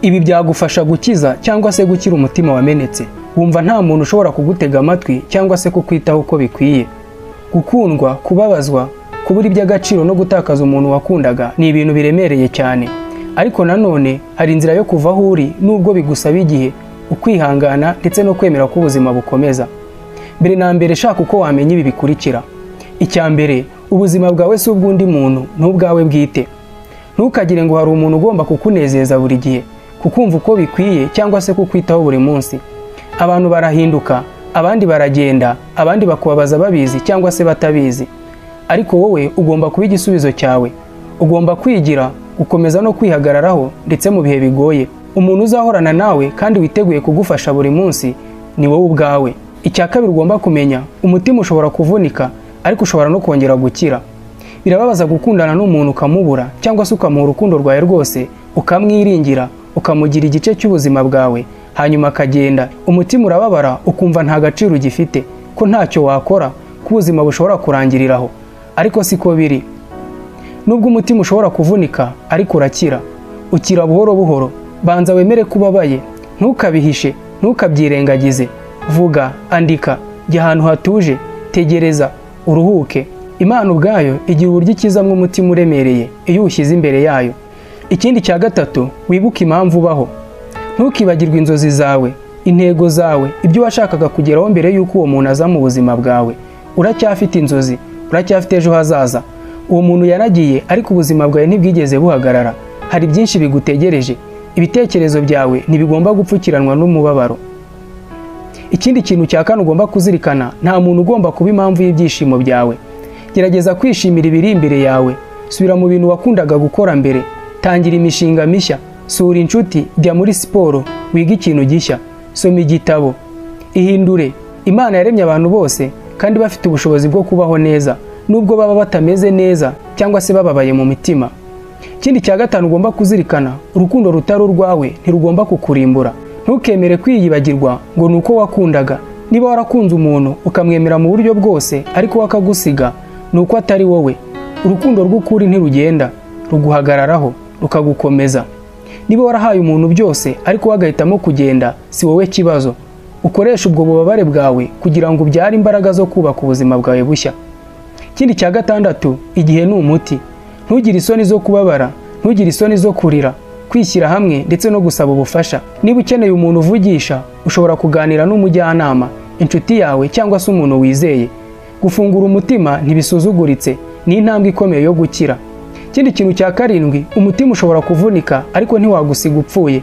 Ibi byagufasha gukiza cyangwa se gukira umutima wamenetse. Wumva nta muntu ushobora kugutega amatwi cyangwa se kukwitaho uko bikwiye. Gukundwa, kubabazwa, kubura iby'agaciro no gutakaza umuntu wakundaga ni ibintu biremereye cyane. Ariko nanone hari inzira yo kuva aho uri nubwo bigusaba igihe, ukwihangana ndetse no kwemera ko ubuzima bukomeza. Mbere na mbere shaka uko wamenya ibi bikurikira. Icya mbere, ubuzima bwawe si ubw'undi muntu, n'ubwawe bwite. Ntukagire ngo hari umuntu ugomba kukunezeza buri gihe, kukumva uko bikwiye cyangwa se kukwitaho buri munsi. Abantu barahinduka, abandi baragenda, abandi bakubabaza babizi cyangwa se batabizi. Ariko wowe ugomba kuba igisubizo cyawe. Ugomba kwigira, gukomeza no kwihagararaho ndetse mu bihe bigoye. Umuntu uzahorana nawe kandi witeguye kugufasha buri munsi ni wowe ubwawe. Icya kabiri ugomba kumenya, umutima ushobora kuvunika ariko ushobora no kongera gukira. Birababaza gukundana n'umuntu ukamubura cyangwa se ukamuha urukundo rwawe rwose, ukamwiringira, ukamugira igice cy'ubuzima bwawe, hanyuma akagenda. Umutima urababara ukumva nta gaciro ugifite, ko ntacyo wakora, ko ubuzima bushobora kurangiriraho. Ariko siko biri. Nubwo umutima ushobora kuvunika ariko urakira. Ukira buhoro buhoro. Banza wemere ko ubabaye, ntukabihishe, ntukabyirengagize. Vuga, andika, jya ahantu hatuje, tegereza, uruhuke. Imana ubwayo igira uburyo ikizamwo umutima uremereye iyo uwushyize imbere yayo. Ikindi cya gatatu, wibuke impamvu ubaho. Ntukibagirwe inzozi zawe, intego zawe, ibyo washakaga kugeraho mbere y'uko uwo muntu aza mu buzima bwawe. Uracyafite inzozi, uracyafite ejo hazaza. Uwo muntu yaragiye ariko ubuzima bwawe ntibwigeze buhagarara. Hari byinshi bigutegereje. Ibitekerezo byawe ntibigomba gupfukiranwa n'umubabaro. Ikindi kintu cya kane ugomba kuzirikana, nta muntu ugomba kuba impamvu y'ibyishimo byawe. Gerageza kwishimira ibiri imbere yawe. Subira mu bintu wakundaga gukora mbere. Tangira imishinga mishya. Sura inshuti, jya muri siporo, wiga ikintu gishya. Soma igitabo. Ihindure. Imana yaremye abantu bose kandi bafite ubushobozi bwo kubaho neza, nubwo baba batameze neza cyangwa se bababaye mu mitima. Ikindi cya gatanu ugomba kuzirikana, urukundo rutari urwawe ntirugomba kukurimbura. Ntukemere kwiyibagirwa ngo nuko wakundaga. Niba warakunze umuntu ukamwemera mu buryo bwose ariko wakagusiga, nuko atari wowe. Urukundo rw'ukuri ntirugenda, ruguhagararaho, rukagukomeza. Niba warahaye umuntu byose ariko wagahitamo kugenda, si wowe kibazo. Ukoresha ubwo bubabare bwawe kugira ngo ubyare imbaraga zo kubaka ubuzima bwawe bushya. Ikindi cya gatandatu, igihe ni umuti. Ntugire isoni zo kubabara, ntugire isoni zo kurira, kwishyira hamwe ndetse no gusaba ubufasha. Niba ukeneye umuntu uvugisha, ushobora kuganira n'umujyanama, inshuti yawe cyangwa se umuntu wizeye. Gufungura umutima ntibisuzuguritse, ni intambwe ikomeye yo gukira. Ikindi kintu cya karindwi, umutima ushobora kuvunika ariko ntiwagusiga upfuye.